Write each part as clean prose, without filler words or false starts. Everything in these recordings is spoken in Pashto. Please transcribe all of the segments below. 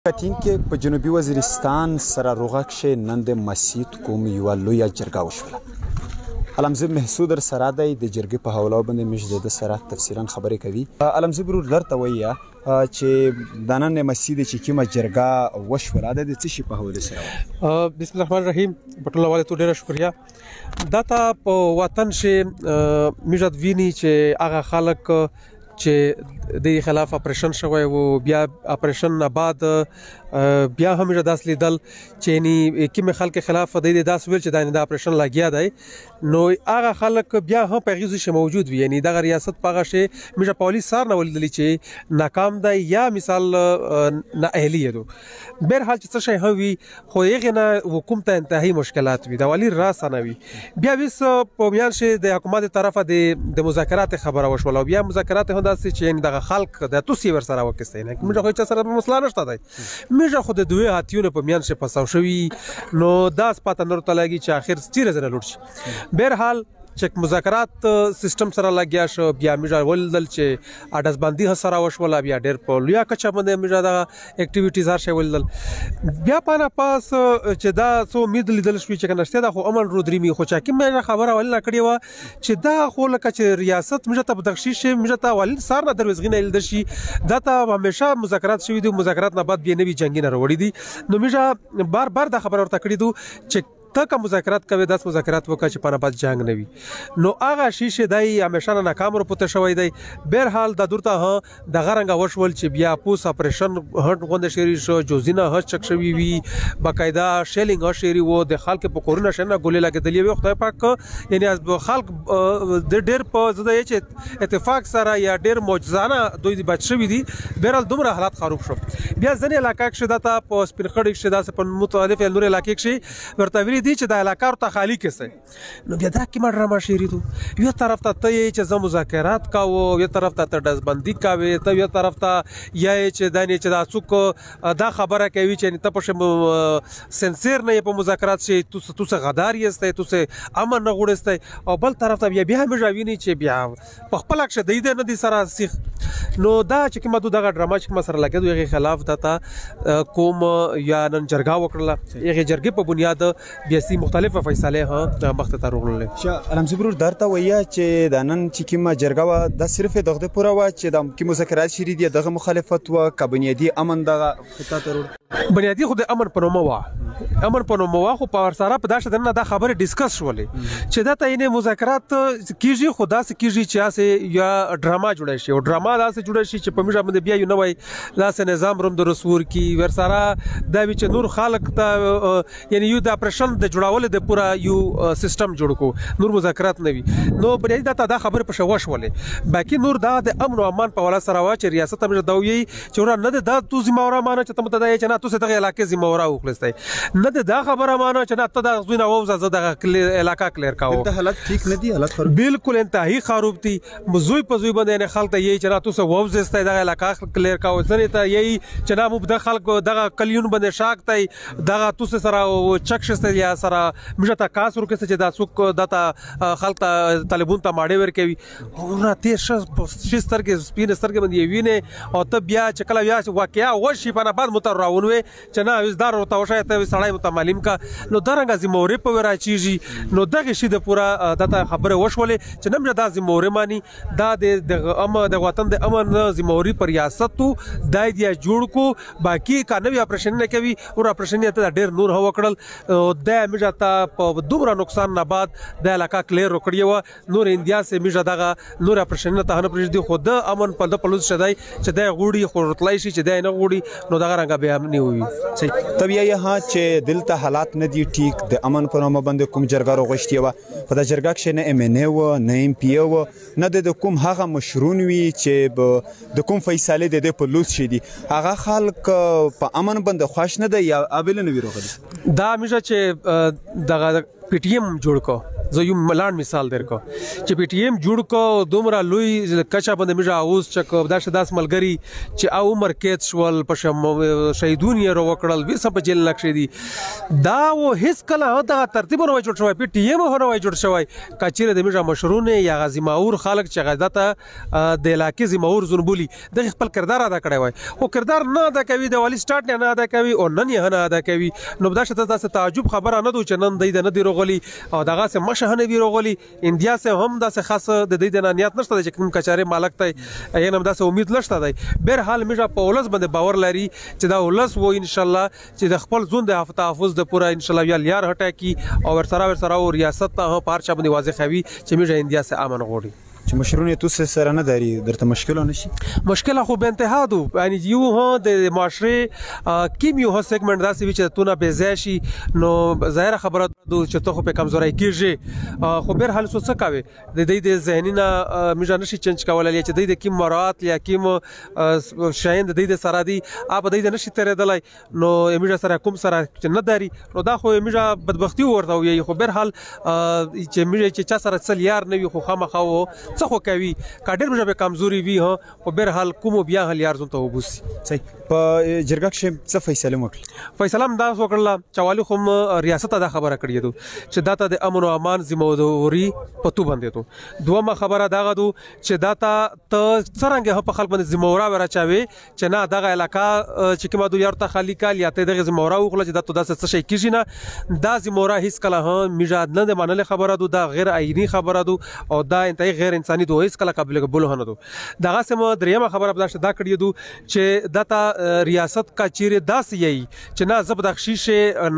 کتونکي په جنوبي وزیرستان سراروغه کښې نن د مسجد کوم یوه لویه جرګه وشوله. علمزی محسود در سره دی د جرګې په حواله باندې موږ د سره تفصیلا خبرې کوي. علمزی برور درته وایه چې د نن مسجد چې کومه جرګه وشوله د څه شي په حواله سره؟ بسم الله الرحمن الرحیم. په ټوله والي ته ډېره شکریه. دا ته په وطن چې موږ ویني چې هغه خلک چې د خلاف اپریشن شوی و بیا اپریشن نه بعد بیا هم داس لیدل چې ني کوم خلک خلاف د داس ویل چې دا اپریشن لاګیا دی نو هغه خلک بیا هم په غیزو شه موجود وي یعنی د ریاست پاغه شه مجه پولیس سار نه ولدلی چې ناکام دی یا مثال نه اهلیه دو بهر حال چې څه شي هوي خو یې نه حکومت ته انتهایی مشکلات وي دا ولی راس نه وي بیا وس په میان شه د حکومت طرفه د مذاکرات خبره وشول بیا مذاکرات هم داسې چې یعنی دغه خلک د توسی ور سره وکستای نه موږ خو چې سره مسله نشته دی موږ خو د دوی هاتیونه په میان شه پساو شوی نو داس پته نور تلګي چې اخر ستیره زنه لوټ شي بهر حال چې مذاکرات سیستم سره لګیا شو بیا موږ ولدل چې اډز باندې سره وشول بیا ډېر په لویا کچا باندې موږ دا اکټیویټیز هر شی ولدل بیا پانا پاس چې دا سو امید لیدل شوی چې کنهشته دا خو امن رودريمي خو چې کومه خبره ولنه کړی و چې دا خو لکه چې ریاست موږ ته بخشش موږ ته ول سار نه دروازغینه لیدل شي دا ته همیشه مذاکرات شوی دي مذاکرات نه بعد بیا نوی جنگي نه وروړي دي نو موږ بار بار دا خبره ورته کړی دو چې تک مذاکرات کوي داس مذاکرات وکړي چې پنه بعد جنگ نه وي نو هغه شیشه دای همیشه ناکام رو پته شوی دی بهر حال د دورته د غرنګ وشول چې بیا پوس اپریشن هټ غونډه شری شو جوزینه هټ چک شوی وی باقاعده شیلینګ شری وو د خلک په کورونا شنه ګولې لګیدلې وي خدای پاک یعنی از خلک د ډېر په زده چې اتفاق سره یا ډېر معجزانه دوی د بچ شوی دي بهر حال دومره حالات خراب شو بیا ځنې علاقې کې شدا ته په سپینخړې کې شدا په مختلف نور علاقې کې ورته دي چې د علاقې ته خالی کسه نو بیا دا کومه ډرامه شری دو یو طرف ته چې ز مذاکرات کاوه یو طرف ته دزبندي کاوه ته یو طرف ته یا چې دانه چې دا څوک دا خبره کوي چې ته په سنسر نه په مذاکرات شي تو غدار یسته تو امن نه غوړسته او بل طرف ته بیا هم ژویني چې بیا په خپل کې شدید نه دي سره سیخ نو دا چې کومه دغه ډرامه چې مسره لګیدو یغه خلاف دتا کوم یا نن جرګه وکړه یغه جرګې په بنیاد بیا مختلفه فیصله ها مخته ته روغله علمزی برور درته وایه چې د نن چې کومه جرګه و د صرف دغه پوره و چې د کوم مذاکرات شری دي دغه مخالفت و کابینیدي امن دغه خطه تر بنیادی خو د امن په نومه وا امن په نومه وا خو په سره په داشه دنه دا خبره ډیسکس شولې چې دا ته یې مذاکرات کیږي خدا سه کیږي چې اسه یا ډراما جوړه شي او ډراما دا سه جوړه شي چې په میژه باندې بیا یو نوې لاسه نظام روم د رسور کی ور سره دا چې نور خلق ته یعنی یو د اپریشن د جوړول د پورا یو سیستم جوړ کو نور مذاکرات نه وي نو بنیادی دا خبره په شوش ولې باقي نور دا د امن او امان په ولا سره وا چې ریاست هم دوی چې ور نه دا تو زموره مانه چې تم ته دا چې نه تو څه دغه علاقې زموره وکړستای نه دا خبره مانه چې نه ته دا زوینه ووزه دغه علاقہ کلیر کاو ته حالت ٹھیک نه دي حالت بالکل انتهایی خراب دي مزوی په زوی باندې نه خلک یې چې نه تو څه ووزستای دغه علاقہ کلیر کاو ځنه ته یې چې نه مبد خلک دغه کلیون باندې شاک تای دغه تو سره چک شسته یا سره مجه تا کاس ورکه چې دا څوک دتا خلک طالبون ته ماډي ور کوي او ته شستر کې سپین ستر کې باندې ویني او ته بیا چې کله بیا واقعیا وشي په نه بعد متراونوي چې نه وزدار او توشه ته سړی متمالیم کا نو درنګ زموره په ورا چیږي نو دغه شی د پورا دتا خبره وشولې چې نم دا زموره مانی دا د وطن د امن زموري پر ریاست دای دی جوړ کو باقی کا نوې اپریشن نه کوي او اپریشن ته ډیر نور هو کړل د میجه ته په دومره نقصان نه بعد د علاقہ کلیر وکړی و نور انډیا سه میجه دغه نور اپریشن ته نه پرېږدي خو د امن په د پلوز شدای چې د غوړي خورتلای شي چې د نه غوړي نو دغه رنګ به هم نه وي صحیح طبيعي ها چې دلته حالات نه دي ټیک د امن په نوم باندې کوم جرګه غوښتي و په د جرګه کې نه ام ان ای و نه ام پی او نه د کوم هغه مشرون وي چې د کوم فیصله د پلوز شي دي هغه خلک په امن باندې خوښ نه دی یا ابل نه ویروغلی دا میجه چې دغه پی ټی ایم جوړ کو زه یو لاند مثال درکو چې پی ټی ایم جوړ کو دومره لوی کچا باندې میجا اوس چک دا شداس ملګری چې او عمر کې شول په شهیدون یې وکړل وسه په جیل نقشې دي دا و هیڅ کله دا ترتیب نه جوړ شوی پی ټی ایم نه جوړ شوی کچېره د میجا مشرونه یا غزیماور خلک چې غداته د علاقې زماور زنبولي د خپل کردار ادا کړی وای او کردار نه ادا کوي د والی سٹارټ نه ادا کوي او نن یې نه ادا کوي نو دا شته تاسو تعجب خبره نه دوی چې نن د نه دی روغلی او دغه سه مشه نه وی روغلی انډیا سه هم دا سه خاص د دې نه نیت نشته چې کوم کچاره مالک ته یې نم دا سه امید لشته دی بهر حال میجا په ولس باندې باور لري چې دا ولس و ان شاء الله چې د خپل ځون د تحفظ د پورا ان شاء الله یا لیار هټه کی او ورسره او ریاست ته پارچا باندې واضح خوي چې میجا انډیا سه امن غوړي چې مشرونه تاسو سره نه داري درته مشکل نشي مشکل خو به انتها دو یعنی یو هو د معاشره کیم یو هو سیګمنټ داسې وی چې تونه به زیشي نو ظاهر خبره دو چې ته خو په کمزوري کیږي خو بهر حال څه کوي د دې د ذهنینا میجا نشي چینج کولای چې د دې کیم مرات یا کیم شاین د دې د سره دی اپ د دې نشي ترېدلای نو میجا سره کوم سره چې نه داري نو دا خو میجا بدبختی ورته وي خو بهر حال چې میجا چې چا سره څل یار نه وي خو خامخا څه خو کوي کډر مجه کمزوري وي خو بهر حال کوم بیا هل یار زون ته وبوسي صحیح په جرګه کې څه فیصله وکړه فیصله هم دا وکړه چوالي خو ریاست دا خبره کړې دو چې داته د امن او امان ذمہواری پتو باندې تو دومره خبره دا غدو چې داته ته څنګه په خلک باندې ذمہواری ورچاوي چې نه دغه علاقہ چې کومه دو یار ته خالی کال یا ته دغه ذمہواری وکړه چې داته داسه څه شي کیږي نه دا ذمہواری هیڅ کله میجاد نه منل خبره دو دا غیر آئینی خبره دو او دا انتهایی غیر انساني دوه هیڅ کله قابل قبول نه دو دغه سم دریمه خبره بلاشت دا کړی دو چې داته ریاست کا چیرې داس یی چې نه زب بخشش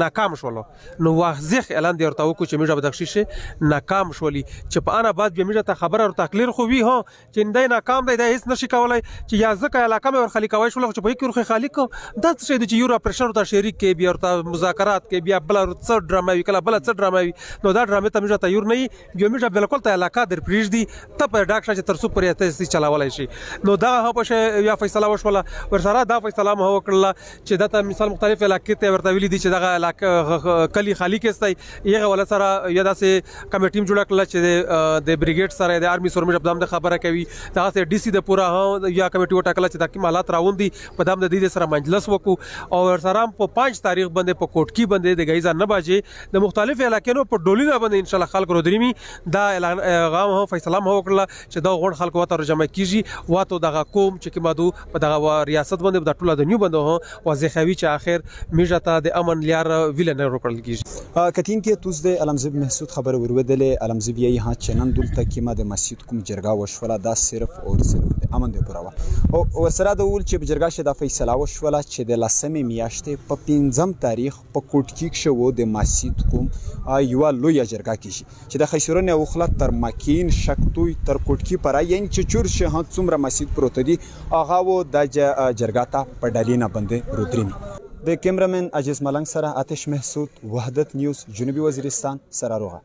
ناکام شول نو واضح اعلان دی ورته وکړو چې میجا بخشش ناکام شولي چې په انا بعد به میجا ته خبره او تقریر خو وی چې اندای ناکام دی هیڅ نشي کولای چې یا ځکه علاقه مې ور خالی کوي شول چې په کې ور خالی کو دا څه دی چې یورو پرشر ته شریک کې بیا ورته مذاکرات کې بیا بل څه ډرامه وی کله بل څه ډرامه وی نو دا ډرامه ته میجا ته یور نه یو میجا بالکل ته علاقه در پریږ دی ته په ډاکټر چې تر څو پرې ته چلاولای شي نو دا په یا فیصله وشوله ورسره دا فیصله مو وکړه چې دا مثال مختلف علاقې ته ورته ویلي دي چې دغه علاقه کلی خالی کېستای یغه ول سره یا داسې کمیټیم جوړ کړل چې د بریګیډ سره د آرمي سره مجبدام د خبره کوي دا سه ډي سي د پورا یا کمیټي وټاکل چې د حالات راوندي په دام د دې سره مجلس وکړو او ورسره په 5 تاریخ باندې په کوټکی باندې د غیزا نه باجې د مختلف علاقو په ډولینه باندې ان شاء الله خلک رودريمي دا اعلان غام هو فیصله مو وکړه چې دا غون خلک وته جمع کیږي واته دغه قوم چې کمادو په دغه ریاست باندې د ټوله د نیو باندې واضح خوي چې اخر میجا ته د امن لیار ویل نه روکل کیږي کتین کې توس د علمزب محسود خبر ورودلې علمزب یې ها چنن دلته کیما د مسجد کوم جرګه وشوله دا صرف او صرف د امن د پروا او سره د ول چې جرګه شه د فیصله وشوله چې د لسمې میاشتې په 5م تاریخ په کوټکی کې شو د مسجد کوم یو لوی جرګه کیږي چې د خیسرونه او خلک تر مکین شکتوي تر کوټکی پر یین چې چور شه څومره مسجد پروت دي هغه و د جرګه ته په ډالینه باندې رودريمي د کیمرامن عجز ملنګ سره آتش محسود وحدت نیوز جنوبي وزیرستان سره روغه